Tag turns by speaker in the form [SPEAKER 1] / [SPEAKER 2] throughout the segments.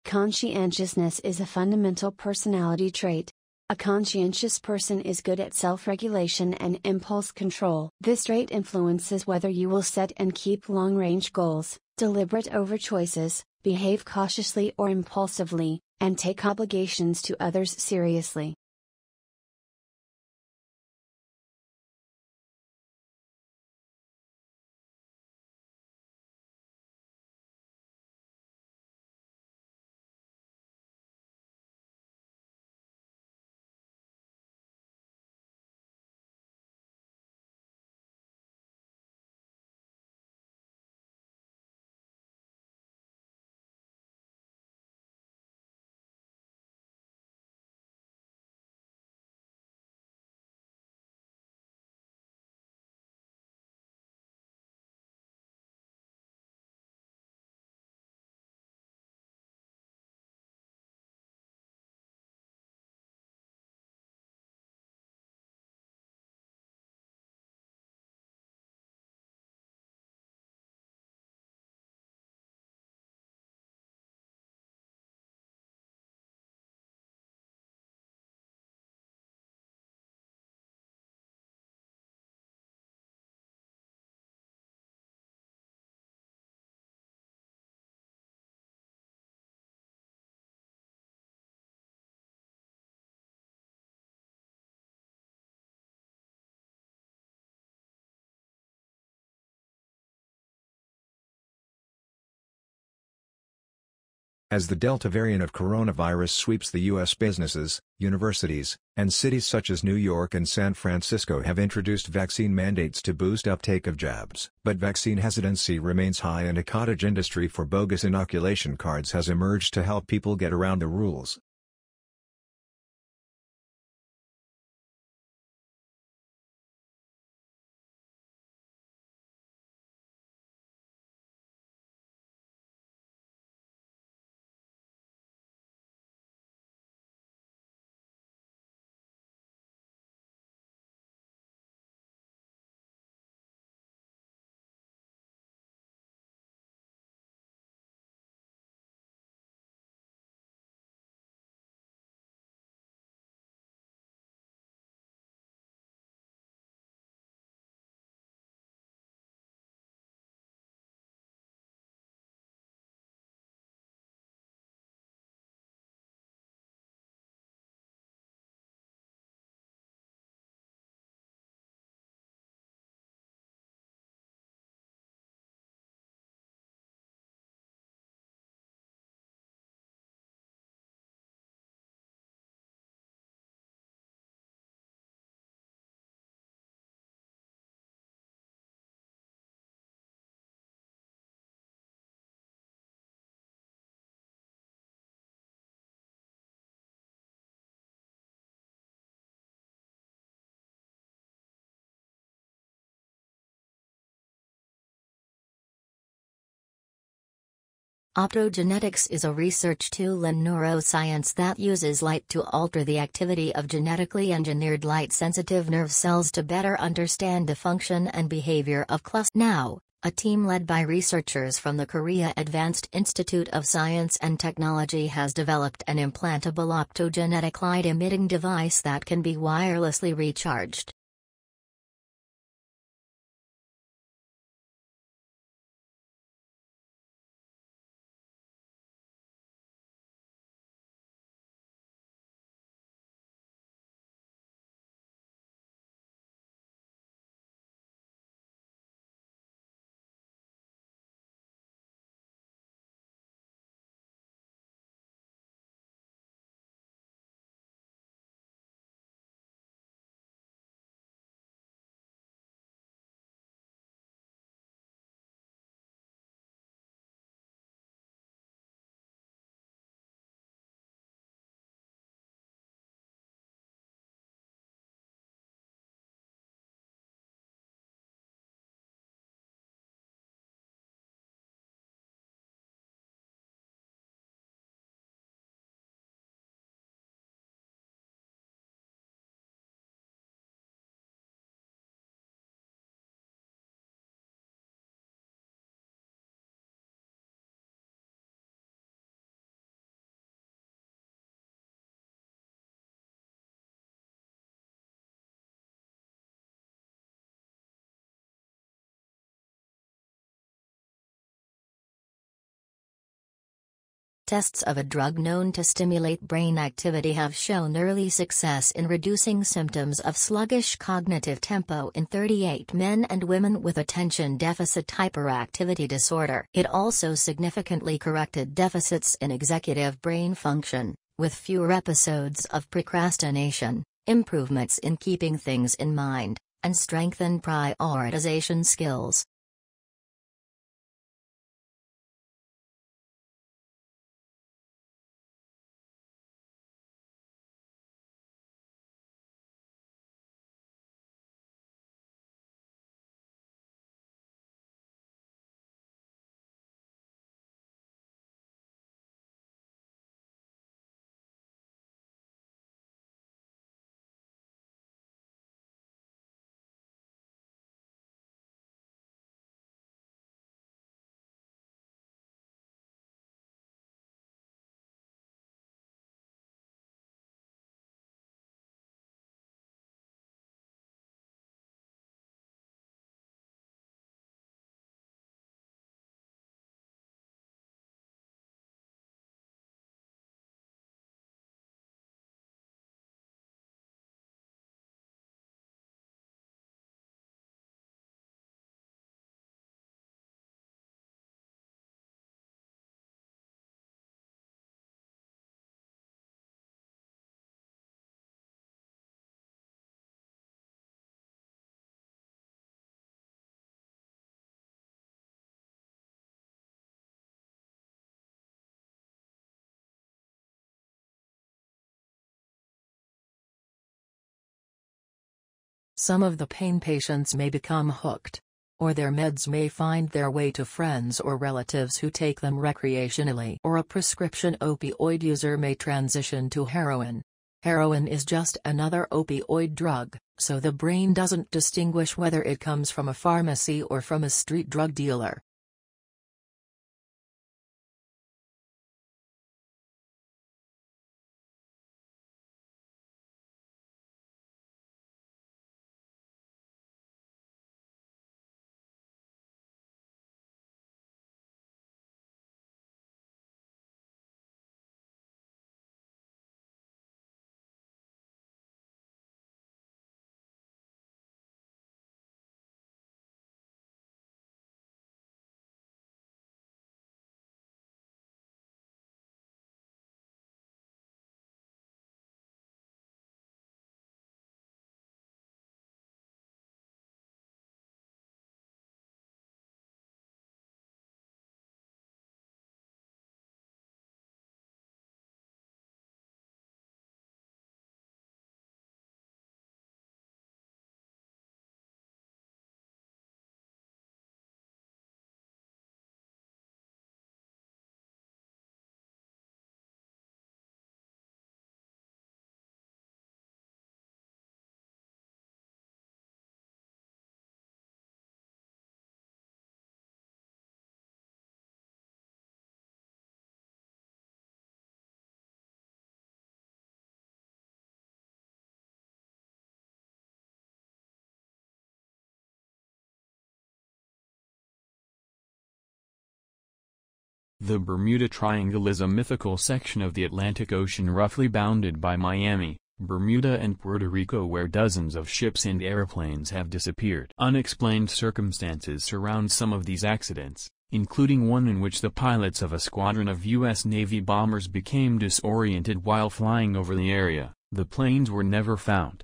[SPEAKER 1] Conscientiousness is a fundamental personality trait. A conscientious person is good at self-regulation and impulse control. This trait influences whether you will set and keep long-range goals, deliberate over choices, behave cautiously or impulsively, and take obligations to others seriously.
[SPEAKER 2] As the Delta variant of coronavirus sweeps the U.S., businesses, universities, and cities such as New York and San Francisco have introduced vaccine mandates to boost uptake of jabs. But vaccine hesitancy remains high, and a cottage industry for bogus inoculation cards has emerged to help people get around the rules.
[SPEAKER 3] Optogenetics is a research tool in neuroscience that uses light to alter the activity of genetically engineered light-sensitive nerve cells to better understand the function and behavior of clusters. Now, a team led by researchers from the Korea Advanced Institute of Science and Technology has developed an implantable optogenetic light-emitting device that can be wirelessly recharged. Tests of a drug known to stimulate brain activity have shown early success in reducing symptoms of sluggish cognitive tempo in 38 men and women with attention deficit hyperactivity disorder. It also significantly corrected deficits in executive brain function, with fewer episodes of procrastination, improvements in keeping things in mind, and strengthened prioritization skills.
[SPEAKER 4] Some of the pain patients may become hooked, or their meds may find their way to friends or relatives who take them recreationally, or a prescription opioid user may transition to heroin. Heroin is just another opioid drug, so the brain doesn't distinguish whether it comes from a pharmacy or from a street drug dealer.
[SPEAKER 5] The Bermuda Triangle is a mythical section of the Atlantic Ocean roughly bounded by Miami, Bermuda and Puerto Rico, where dozens of ships and airplanes have disappeared. Unexplained circumstances surround some of these accidents, including one in which the pilots of a squadron of U.S. Navy bombers became disoriented while flying over the area. The planes were never found.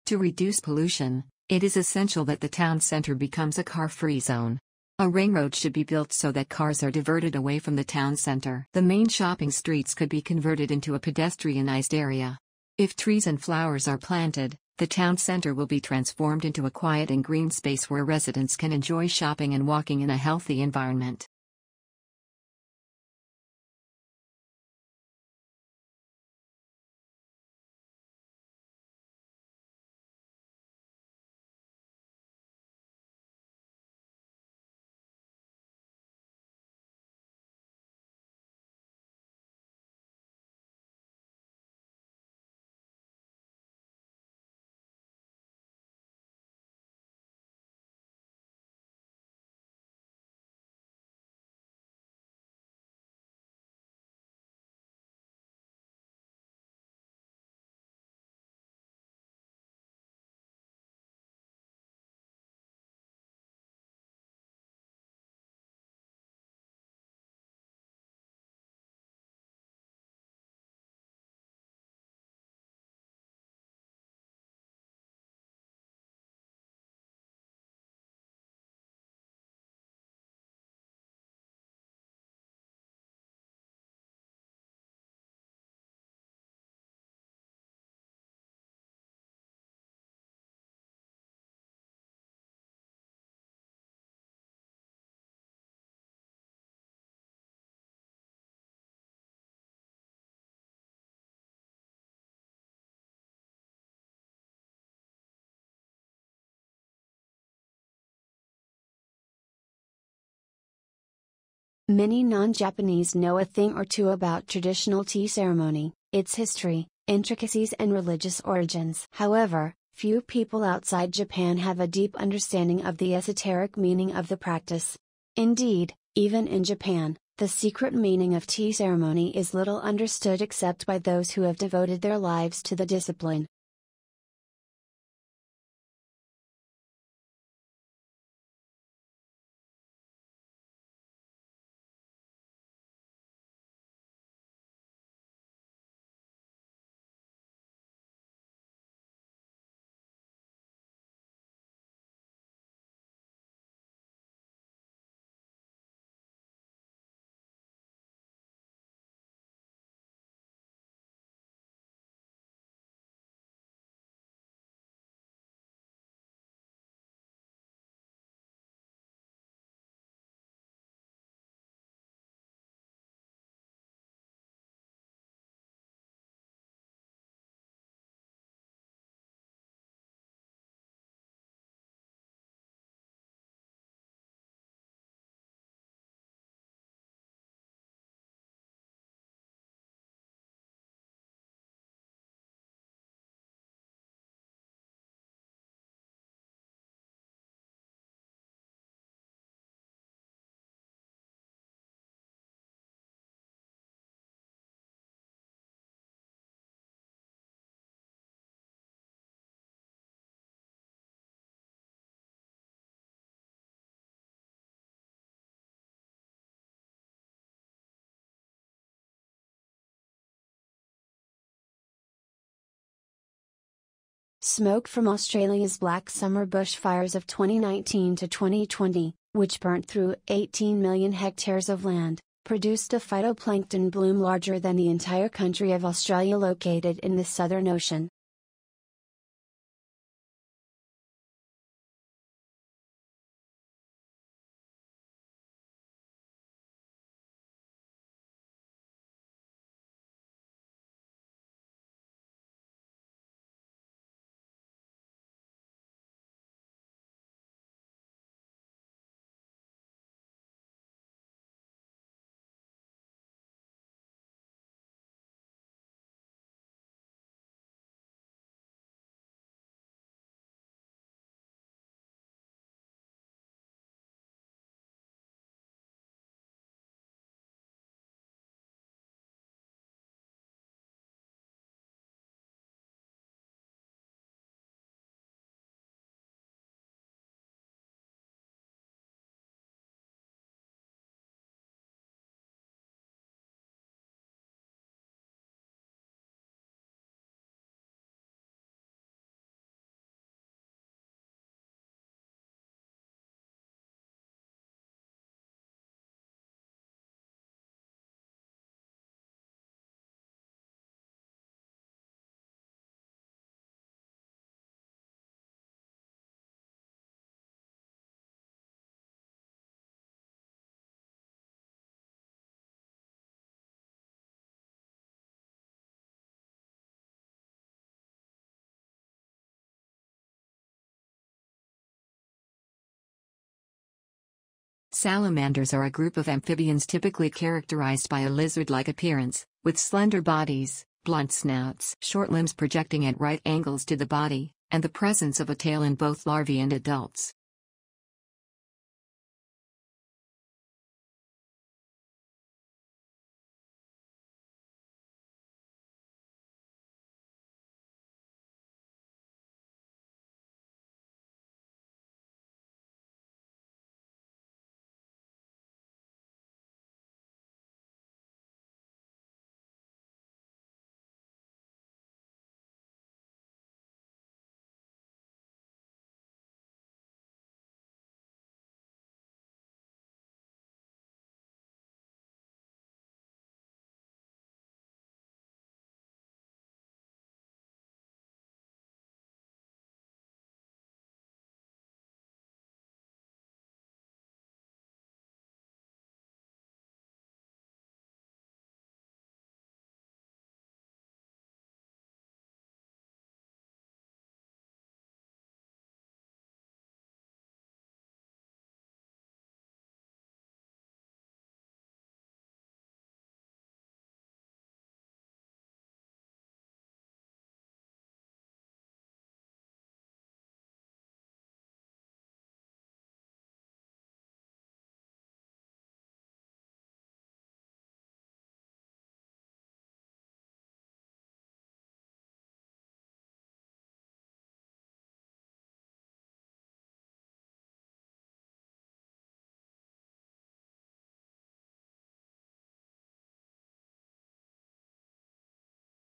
[SPEAKER 6] To reduce pollution, it is essential that the town center becomes a car-free zone. A ring road should be built so that cars are diverted away from the town center. The main shopping streets could be converted into a pedestrianized area. If trees and flowers are planted, the town center will be transformed into a quiet and green space where residents can enjoy shopping and walking in a healthy environment.
[SPEAKER 1] Many non-Japanese know a thing or two about traditional tea ceremony, its history, intricacies and religious origins. However, few people outside Japan have a deep understanding of the esoteric meaning of the practice. Indeed, even in Japan, the secret meaning of tea ceremony is little understood except by those who have devoted their lives to the discipline. Smoke from Australia's Black Summer bushfires of 2019 to 2020, which burnt through 18 million hectares of land, produced a phytoplankton bloom larger than the entire country of Australia located in the Southern Ocean.
[SPEAKER 6] Salamanders are a group of amphibians typically characterized by a lizard-like appearance, with slender bodies, blunt snouts, short limbs projecting at right angles to the body, and the presence of a tail in both larvae and adults.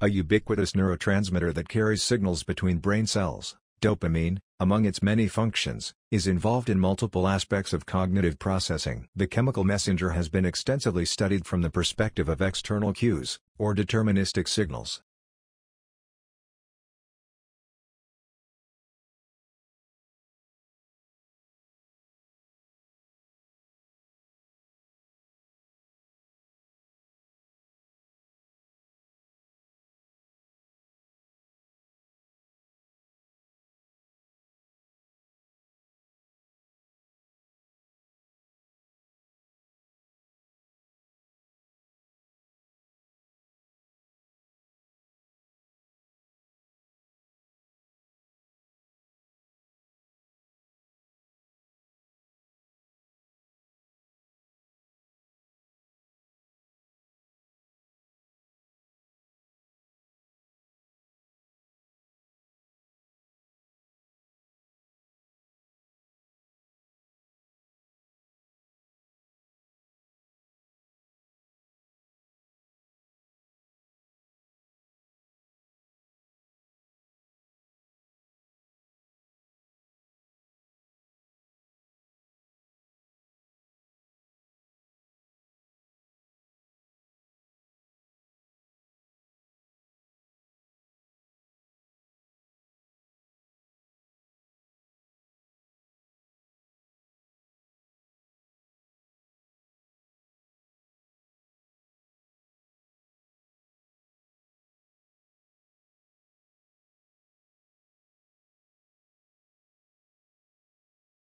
[SPEAKER 2] A ubiquitous neurotransmitter that carries signals between brain cells, dopamine, among its many functions, is involved in multiple aspects of cognitive processing. The chemical messenger has been extensively studied from the perspective of external cues, or deterministic signals.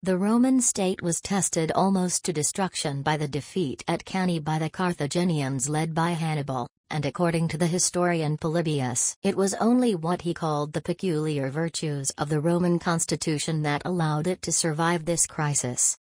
[SPEAKER 3] The Roman state was tested almost to destruction by the defeat at Cannae by the Carthaginians led by Hannibal, and according to the historian Polybius, it was only what he called the peculiar virtues of the Roman constitution that allowed it to survive this crisis.